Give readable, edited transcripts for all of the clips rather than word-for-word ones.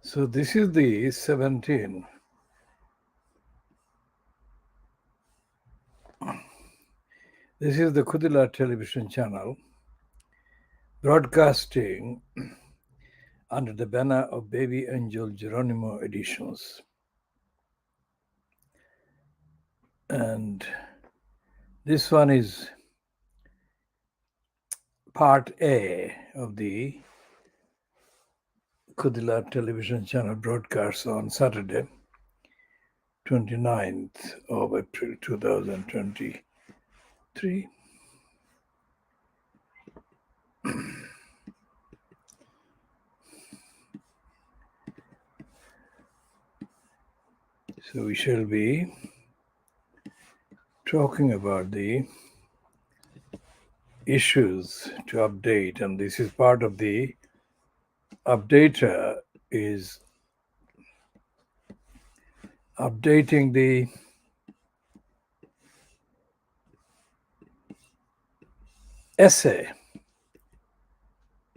So this is the 17. This is the Khoodeelaar television channel broadcasting under the banner of Baby Angel Geronimo Editions. And this one is part A of the Khoodeelaar television channel broadcasts on Saturday, 29th of April 2023. So we shall be talking about the issues to update, and this is part of the updater is updating the essay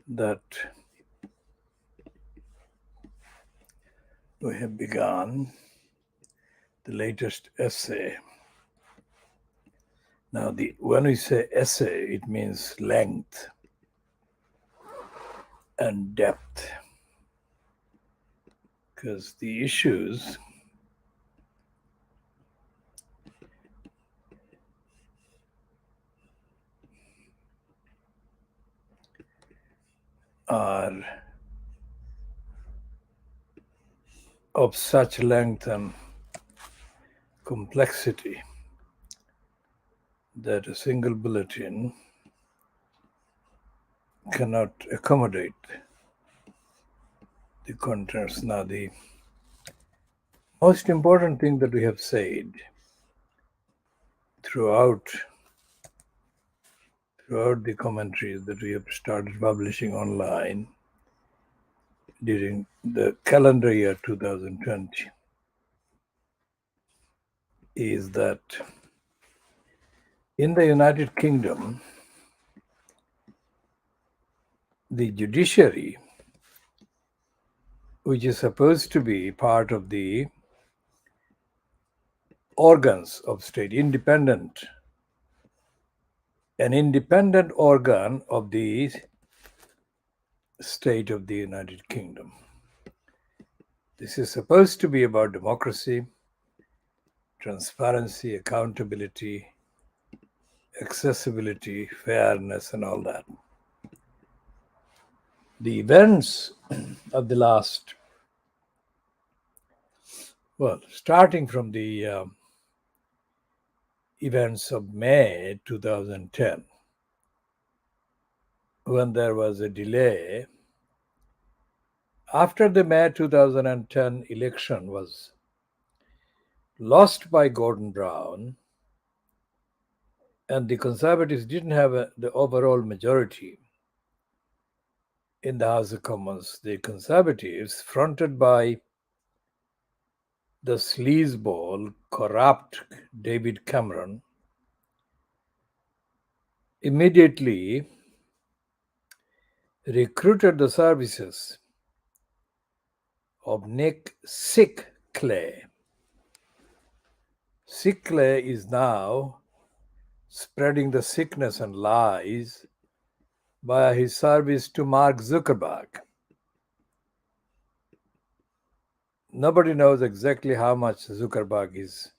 that we have begun, the latest essay. Now, when we say essay, it means length and depth, because the issues are of such length and complexity that a single bulletin cannot accommodate the contents. Now, the most important thing that we have said throughout the commentaries that we have started publishing online during the calendar year 2020 is that in the United Kingdom, the judiciary, which is supposed to be part of the organs of state, an independent organ of the state of the United Kingdom. This is supposed to be about democracy, transparency, accountability, accessibility, fairness, and all that. The events of the last, starting from the events of May 2010, when there was a delay. After the May 2010 election was lost by Gordon Brown, and the Conservatives didn't have the overall majority in the House of Commons, the Conservatives, fronted by the sleazeball, corrupt David Cameron, immediately recruited the services of Nick Sick Clay. Sick Clay is now spreading the sickness and lies via his service to Mark Zuckerberg. Nobody knows exactly how much Zuckerberg is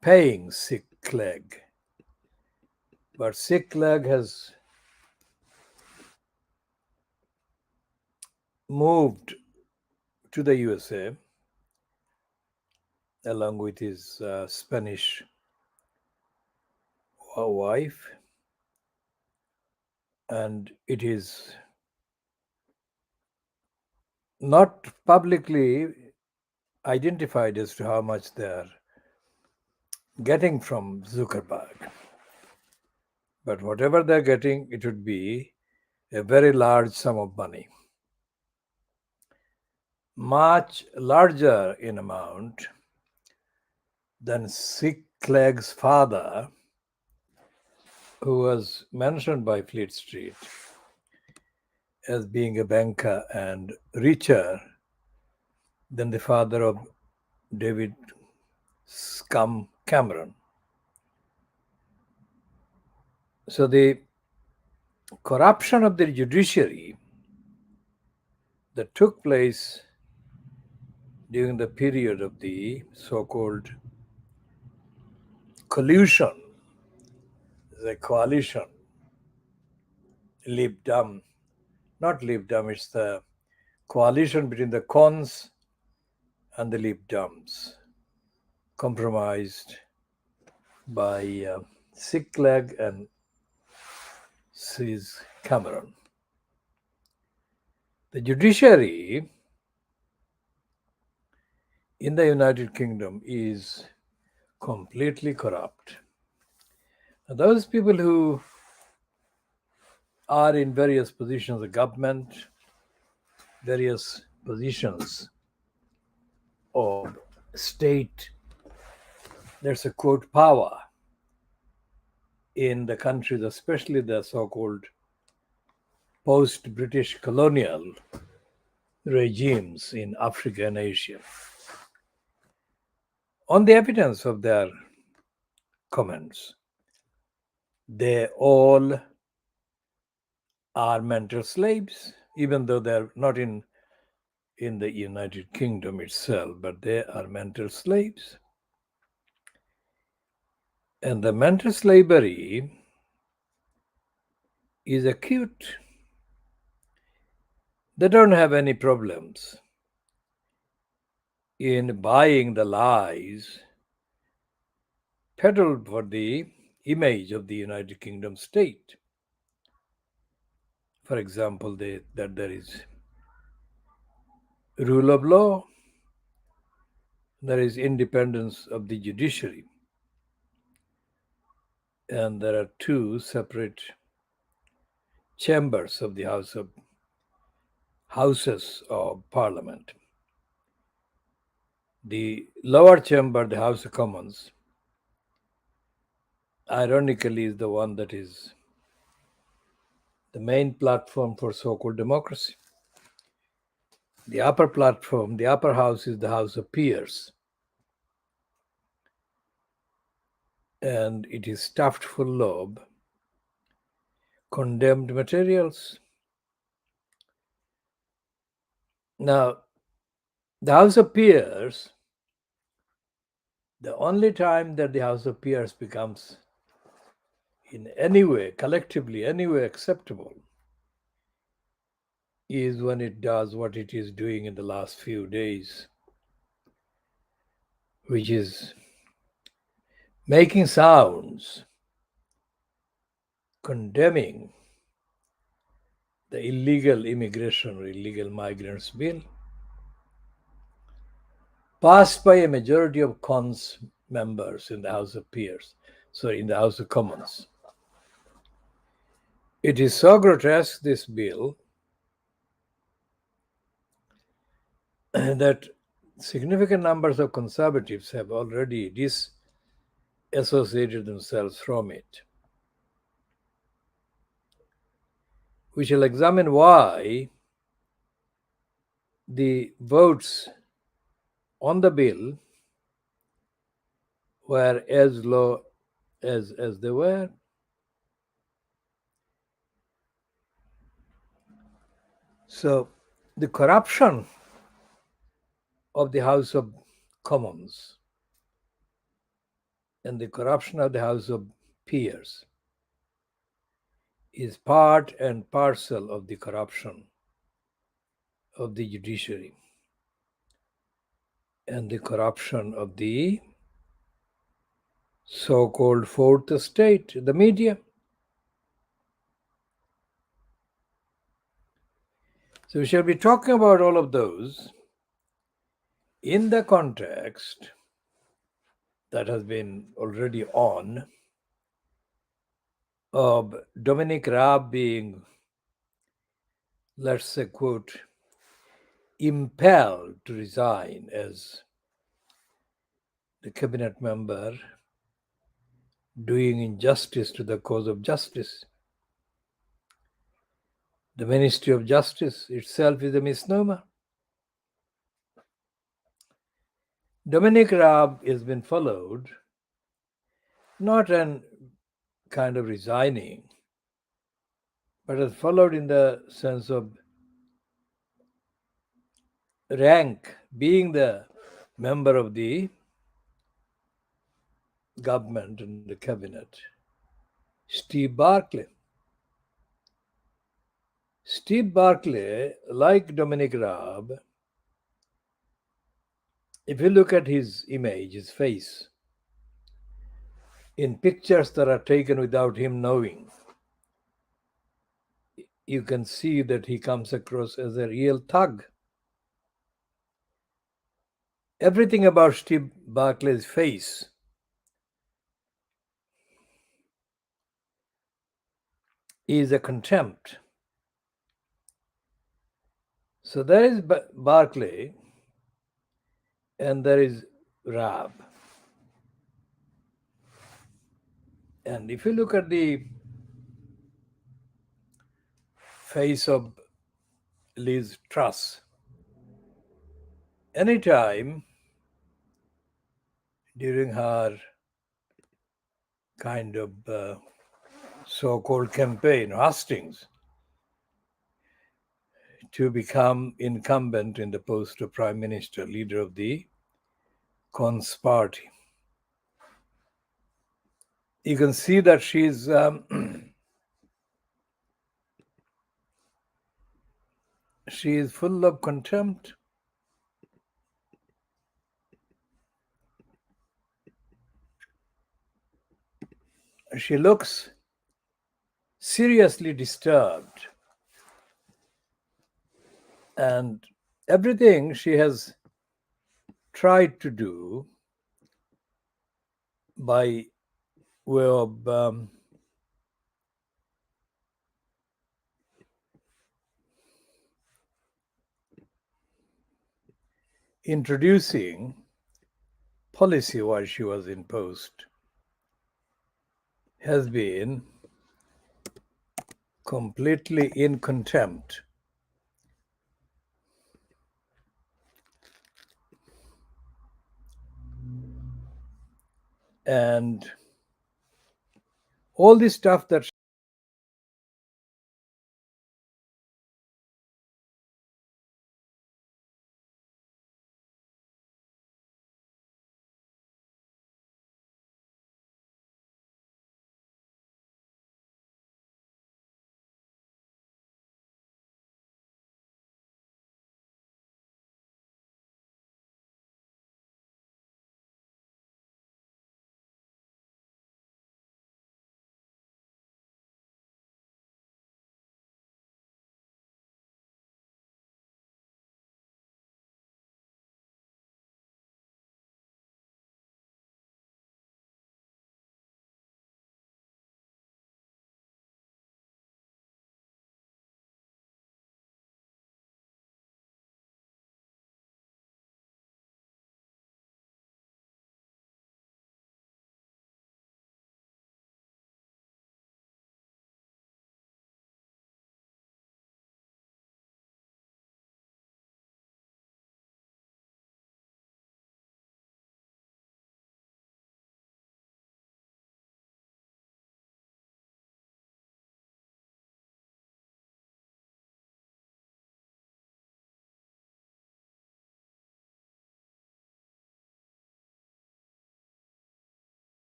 paying Sick Clegg, but Sick Clegg has moved to the USA along with his Spanish wife, and it is not publicly identified as to how much they are getting from Zuckerberg. But whatever they're getting, it would be a very large sum of money. Much larger in amount than Sick Clegg's father, who was mentioned by Fleet Street as being a banker and richer than the father of David Scum Cameron. So the corruption of the judiciary that took place during the period of the so-called collusion, the coalition, Lib Dem, not Lib Dem, it's the coalition between the Cons and the Lib Dems, compromised by Sick Leg and Hrs Cameron. The judiciary in the United Kingdom is completely corrupt. Now, those people who are in various positions of government, various positions of state, there's a quote power in the countries, especially the so-called post-British colonial regimes in Africa and Asia. On the evidence of their comments, they all are mental slaves, even though they're not in the United Kingdom itself, but they are mental slaves. And the mental slavery is acute. They don't have any problems in buying the lies peddled for the image of the United Kingdom state. For example, that there is rule of law, there is independence of the judiciary, and there are two separate chambers of the Houses of Parliament. The lower chamber, the House of Commons, ironically is the one that is the main platform for so-called democracy. The upper platform, the upper house, is the House of Peers. And it is stuffed full of condemned materials. Now, the House of Peers, the only time that the House of Peers becomes in any way, collectively, any way acceptable, is when it does what it is doing in the last few days, which is making sounds condemning the illegal immigration or illegal migrants bill passed by a majority of Cons members in the House of Peers, in the House of Commons. It is so grotesque, this bill, that significant numbers of conservatives have already disassociated themselves from it. We shall examine why the votes on the bill were as low as they were. So the corruption of the House of Commons and the corruption of the House of Peers is part and parcel of the corruption of the judiciary and the corruption of the so-called fourth estate, the media. So we shall be talking about all of those in the context that has been already on of Dominic Raab being, let's say, quote, impelled to resign as the cabinet member doing injustice to the cause of justice. The Ministry of Justice itself is a misnomer. Dominic Raab has been followed, not an kind of resigning, but has followed in the sense of rank, being the member of the government and the cabinet. Steve Barclay. Steve Barclay, like Dominic Raab, if you look at his image, his face, in pictures that are taken without him knowing, you can see that he comes across as a real thug. Everything about Steve Barclay's face is a contempt. So there is Barclay and there is Raab. And if you look at the face of Liz Truss, anytime during her kind of so-called campaign, hustings, to become incumbent in the post of Prime Minister, leader of the Cons party, you can see that she's she is full of contempt. She looks seriously disturbed, and everything she has tried to do by way of introducing policy while she was in post has been completely in contempt. And all this stuff that